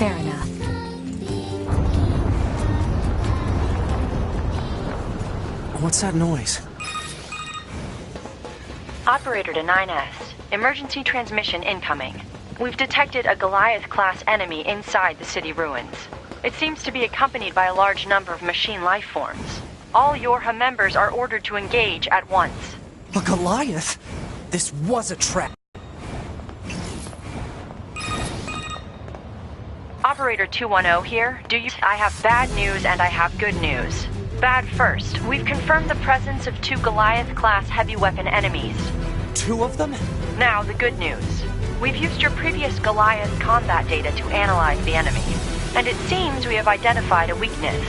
Fair enough. What's that noise? Operator to 9S. Emergency transmission incoming. We've detected a Goliath-class enemy inside the city ruins. It seems to be accompanied by a large number of machine life forms. All Yorha members are ordered to engage at once. A Goliath? This was a trap. Operator 210 here. I have bad news and I have good news. Bad first. We've confirmed the presence of 2 Goliath-class heavy weapon enemies. 2 of them? Now, the good news. We've used your previous Goliath combat data to analyze the enemy, and it seems we have identified a weakness.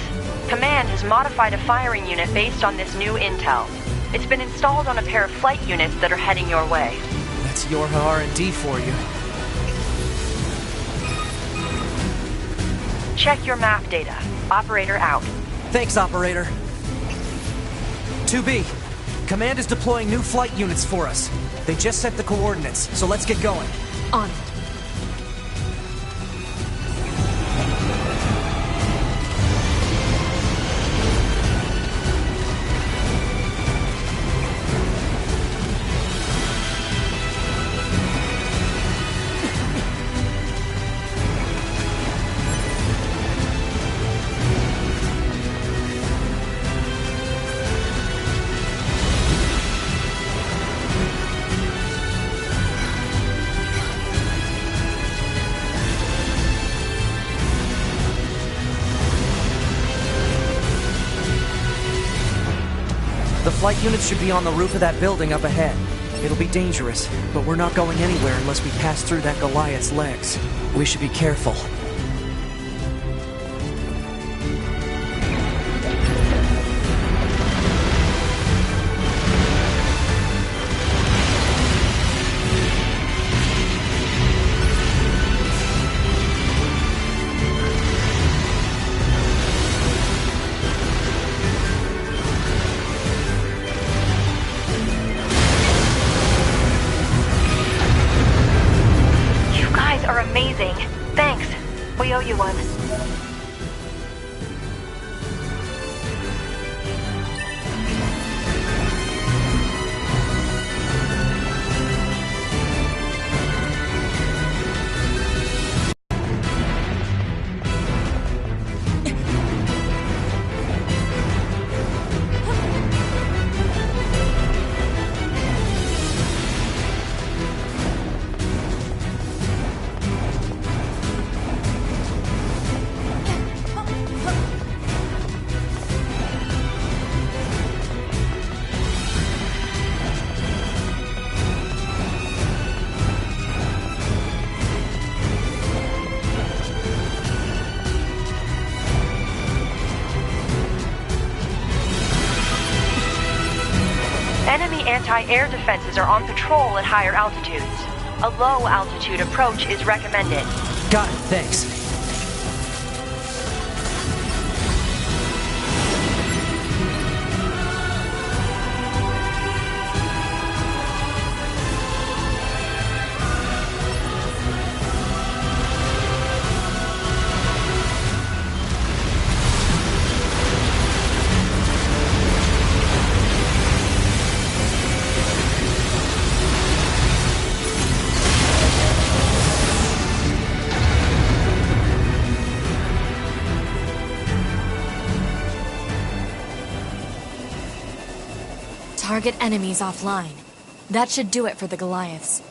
Command has modified a firing unit based on this new intel. It's been installed on a pair of flight units that are heading your way. That's Yorha R&D for you. Check your map data. Operator out. Thanks, Operator. 2B, Command is deploying new flight units for us. They just sent the coordinates, so let's get going. On it. The flight units should be on the roof of that building up ahead. It'll be dangerous, but we're not going anywhere unless we pass through that Goliath's legs. We should be careful. Amazing. Thanks. We owe you one. Enemy anti-air defenses are on patrol at higher altitudes. A low-altitude approach is recommended. Got it, thanks. Target enemies offline. That should do it for the Goliaths.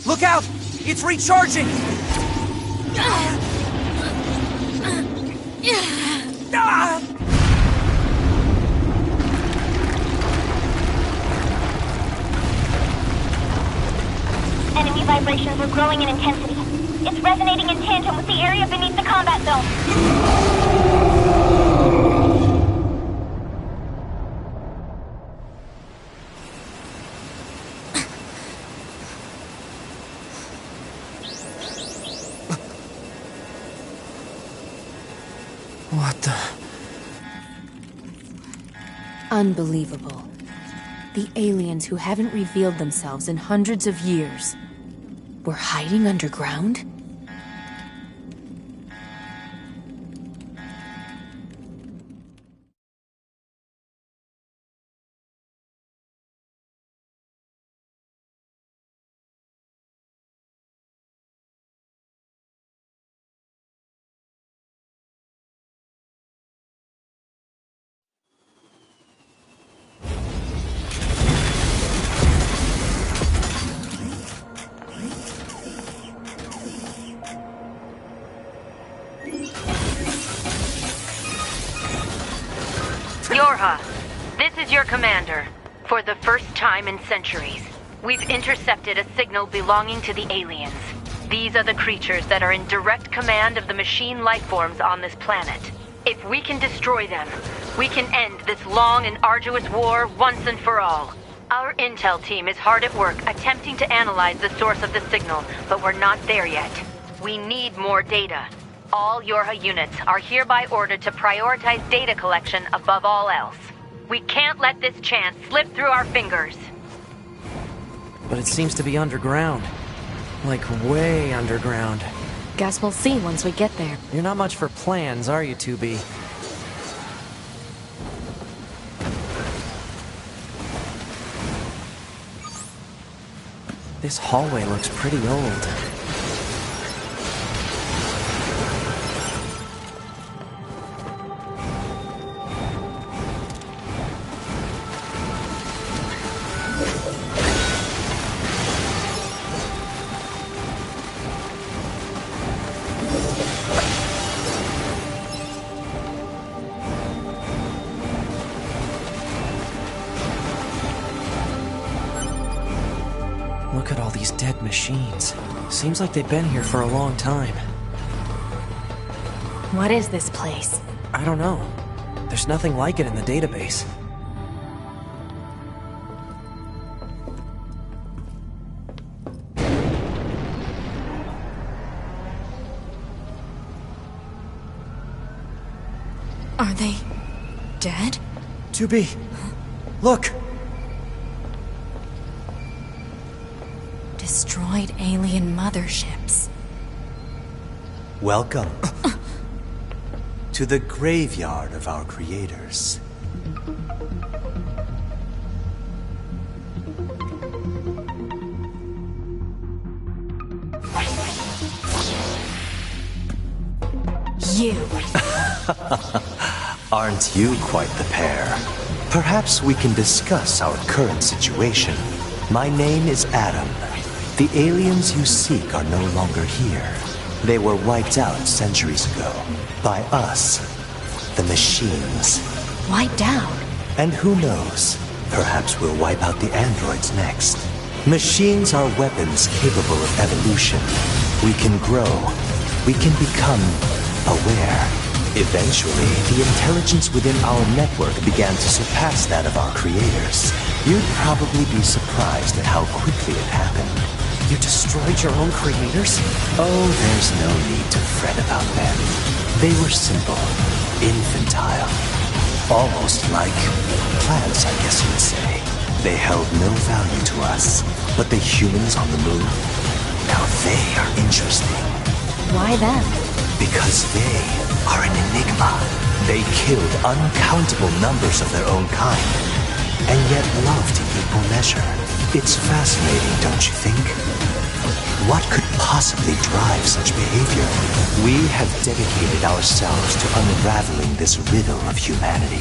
Look out! It's recharging! Enemy vibrations are growing in intensity. It's resonating in tandem with the area beneath the combat zone. What the... Unbelievable. The aliens who haven't revealed themselves in hundreds of years were hiding underground? For the first time in centuries, we've intercepted a signal belonging to the aliens. These are the creatures that are in direct command of the machine lifeforms on this planet. If we can destroy them, we can end this long and arduous war once and for all. Our intel team is hard at work attempting to analyze the source of the signal, but we're not there yet. We need more data. All Yorha units are hereby ordered to prioritize data collection above all else. We can't let this chance slip through our fingers. But it seems to be underground. Like way underground. Guess we'll see once we get there. You're not much for plans, are you, 2B? This hallway looks pretty old. Look at all these dead machines. Seems like they've been here for a long time. What is this place? I don't know. There's nothing like it in the database. Are they dead? 2B, look! Destroyed alien motherships. Welcome to the graveyard of our creators. You. Aren't you quite the pair? Perhaps we can discuss our current situation. My name is Adam. The aliens you seek are no longer here. They were wiped out centuries ago. By us. The machines. Wiped out? And who knows? Perhaps we'll wipe out the androids next. Machines are weapons capable of evolution. We can grow. We can become aware. Eventually, the intelligence within our network began to surpass that of our creators. You'd probably be surprised at how quickly it happened. You destroyed your own creators? Oh, there's no need to fret about them. They were simple, infantile, almost like plants, I guess you would say. They held no value to us, but the humans on the moon, now they are interesting. Why them? Because they are an enigma. They killed uncountable numbers of their own kind, and yet loved in equal measure. It's fascinating, don't you think? What could possibly drive such behavior? We have dedicated ourselves to unraveling this riddle of humanity.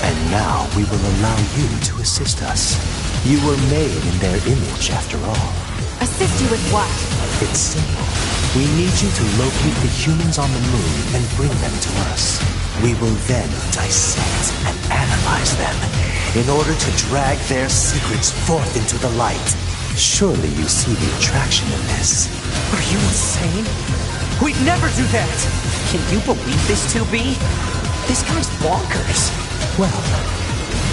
And now we will allow you to assist us. You were made in their image, after all. Assist you with what? It's simple. We need you to locate the humans on the moon and bring them to us. We will then dissect and analyze them in order to drag their secrets forth into the light. Surely you see the attraction in this. Are you insane? We'd never do that! Can you believe this, 2B? This guy's bonkers. Well,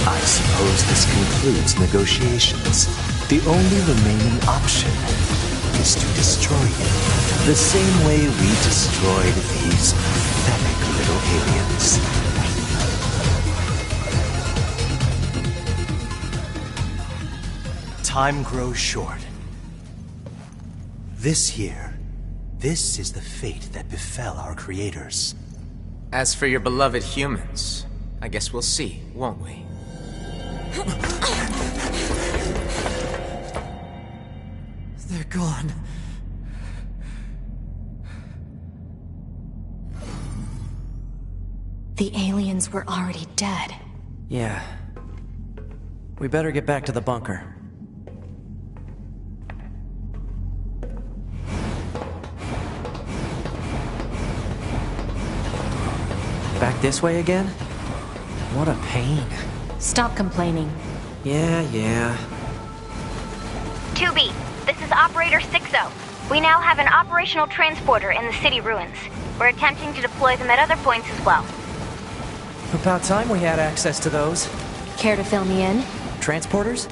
I suppose this concludes negotiations. The only remaining option is to destroy you. The same way we destroyed these pathetic little aliens. Time grows short. This year, this is the fate that befell our creators. As for your beloved humans, I guess we'll see, won't we? They're gone. The aliens were already dead. Yeah. We better get back to the bunker. Back this way again? What a pain. Stop complaining. Yeah. 2B, this is Operator 60. We now have an operational transporter in the city ruins. We're attempting to deploy them at other points as well. About time we had access to those. Care to fill me in? Transporters?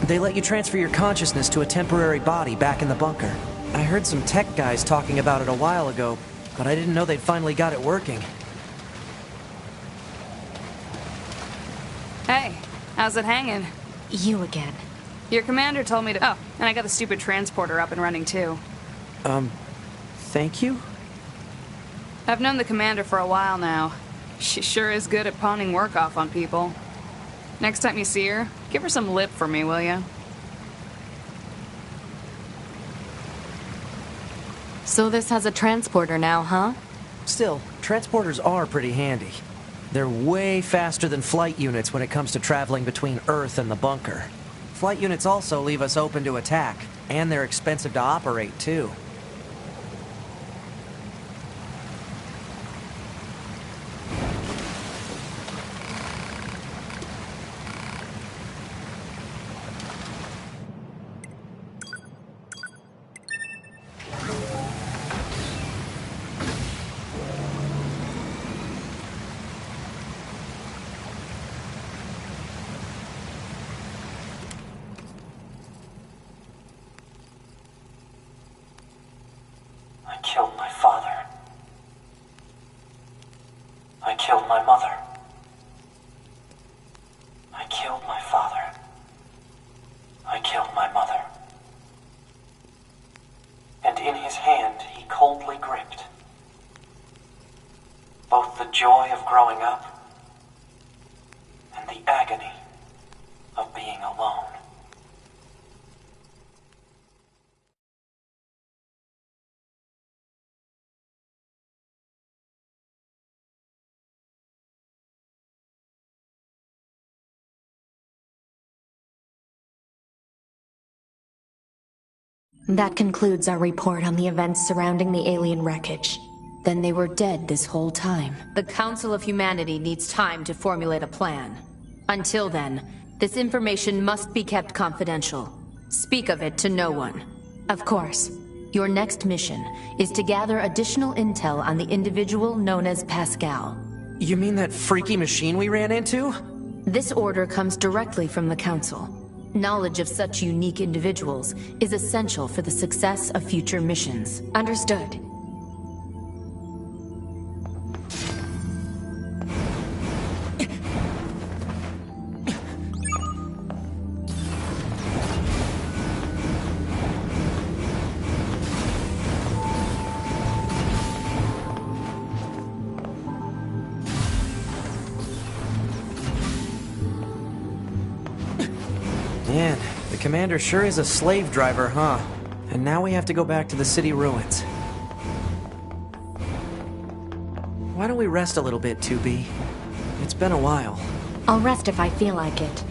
They let you transfer your consciousness to a temporary body back in the bunker. I heard some tech guys talking about it a while ago, but I didn't know they'd finally got it working. Hey, how's it hanging? You again. Your commander told me to... Oh, and I got the stupid transporter up and running too. Thank you? I've known the commander for a while now. She sure is good at pawning work off on people. Next time you see her, give her some lip for me, will ya? So this has a transporter now, huh? Still, transporters are pretty handy. They're way faster than flight units when it comes to traveling between Earth and the bunker. Flight units also leave us open to attack, and they're expensive to operate, too. I killed my father. I killed my mother. I killed my father. I killed my mother. And in his hand he coldly gripped both the joy of growing up and the agony of being alone. That concludes our report on the events surrounding the alien wreckage. Then they were dead this whole time. The Council of Humanity needs time to formulate a plan. Until then, this information must be kept confidential. Speak of it to no one. Of course. Your next mission is to gather additional intel on the individual known as Pascal. You mean that freaky machine we ran into? This order comes directly from the Council. Knowledge of such unique individuals is essential for the success of future missions. Understood. Man, the commander sure is a slave driver, huh? And now we have to go back to the city ruins. Why don't we rest a little bit, 2B? It's been a while. I'll rest if I feel like it.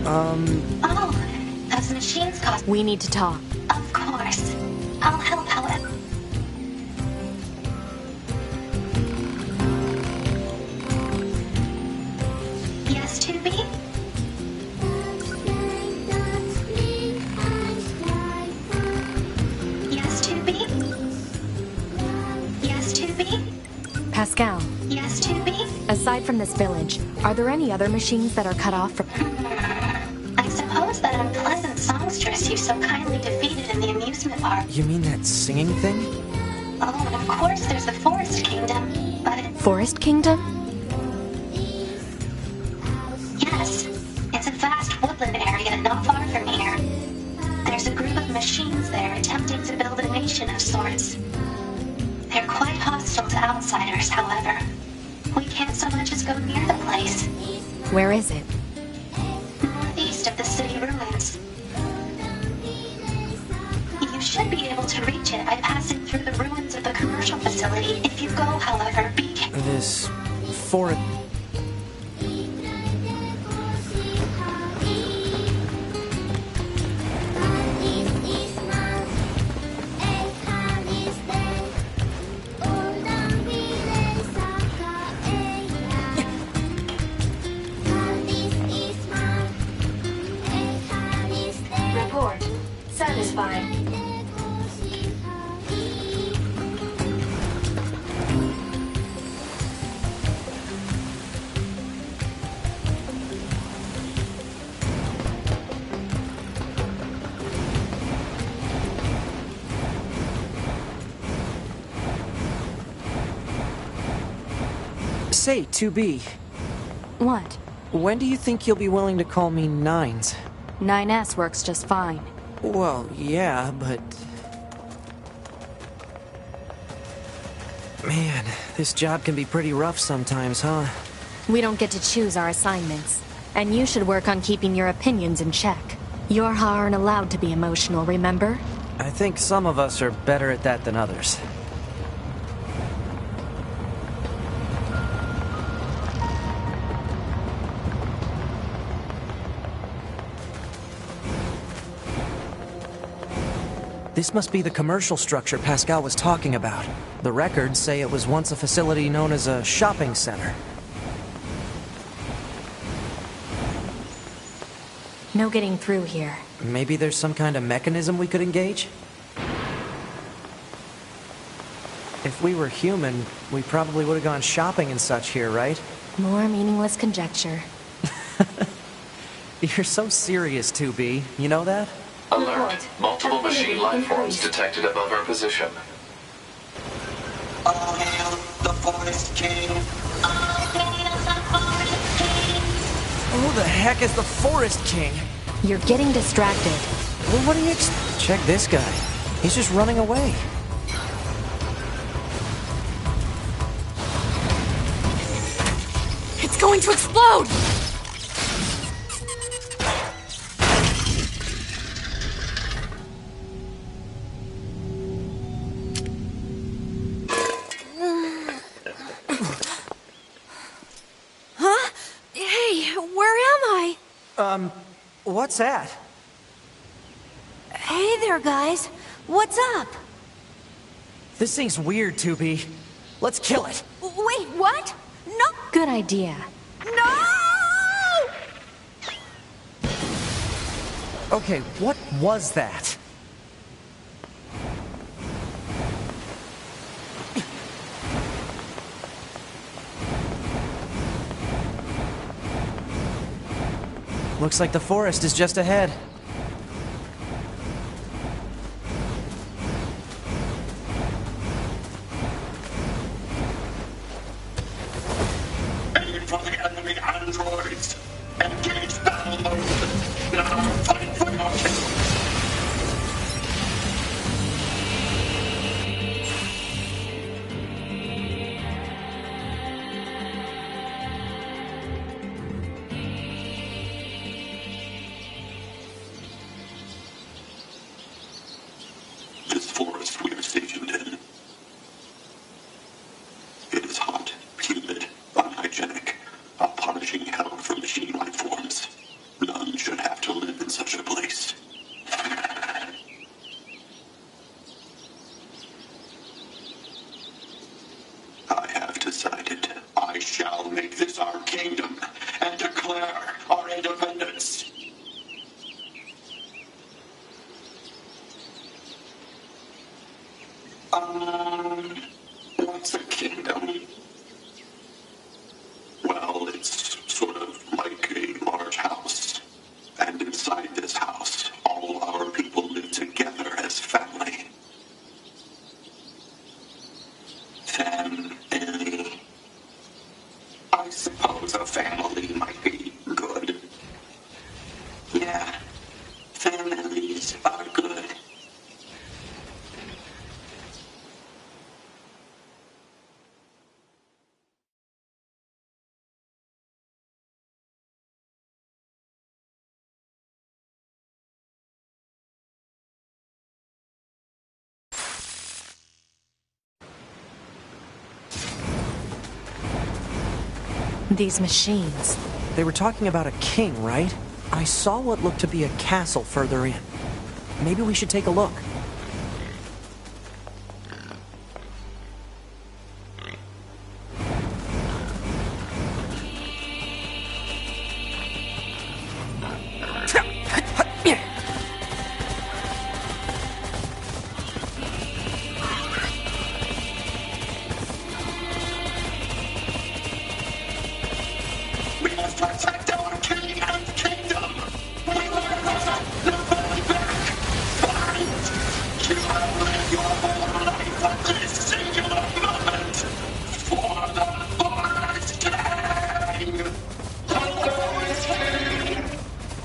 Oh, those machines cost... We need to talk. Of course. I'll help, however. Yes, 2B? Yes, 2B? Yes, 2B? Pascal, Yes, 2B? aside from this village, are there any other machines that are cut off from... I suppose that unpleasant songstress you so kindly defeated in the amusement park. You mean that singing thing? Oh, and of course there's the Forest Kingdom, but... Forest Kingdom? Yes, it's a vast woodland area not far from here. There's a group of machines there attempting to build a nation of sorts. They're quite hostile to outsiders, however. We can't so much as go near the place. Where is it? Northeast of the city ruins. You should be able to reach it by passing through the ruins of the commercial facility. If you go, however, be careful. This forest... Report. Satisfied. Say, 2B, What? when do you think you'll be willing to call me Nines? 9S works just fine. Well, yeah, but... Man, this job can be pretty rough sometimes, huh? We don't get to choose our assignments. And you should work on keeping your opinions in check. Yorha aren't allowed to be emotional, remember? I think some of us are better at that than others. This must be the commercial structure Pascal was talking about. The records say it was once a facility known as a shopping center. No getting through here. Maybe there's some kind of mechanism we could engage? If we were human, we probably would have gone shopping and such here, right? More meaningless conjecture. You're so serious, 2B. You know that? Alert. Multiple machine life forms detected above our position. All hail the Forest King. Who the heck is the Forest King? You're getting distracted. Well, what do you check this guy. He's just running away. It's going to explode! Huh? Hey, where am I? What's that? Hey there, guys. What's up? This thing's weird, 2B. Let's kill it. Wait, what? No! Good idea. No! Okay, what was that? Looks like the forest is just ahead. Aim for the enemy androids. Engage battle mode. Now fight for your king. our independence. What's a kingdom? Well, it's sort of like a large house. And inside this house, all our people live together as family. Family. I suppose a family might be good. Yeah, families are good. These machines. They were talking about a king, right? I saw what looked to be a castle further in. Maybe we should take a look.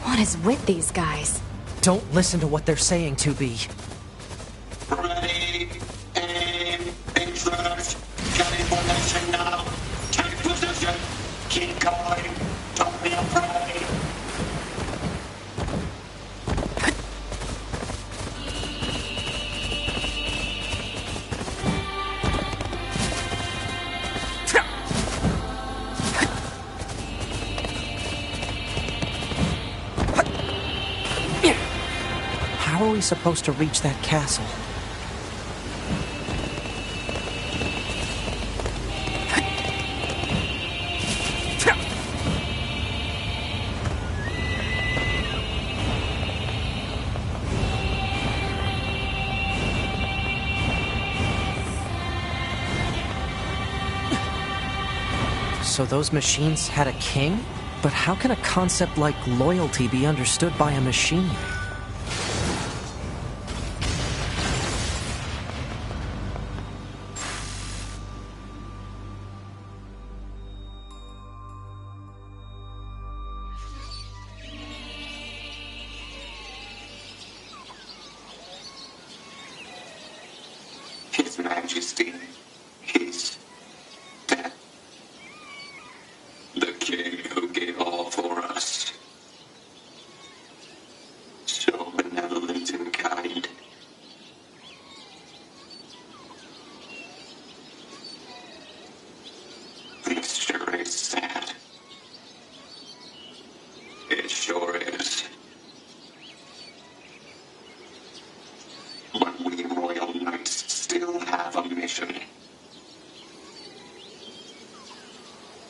What is with these guys? Don't listen to what they're saying, 2B. Ready, aim, interest, get information now. Take position. Keep going. Don't be afraid. How are we supposed to reach that castle? So those machines had a king? But how can a concept like loyalty be understood by a machine? His Majesty, he's dead. The king who gave all for us. So benevolent and kind. This sure is sad. It sure is. But we royal knights still have a mission.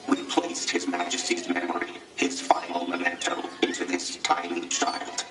We placed His Majesty's memory, his final memento, into this tiny child.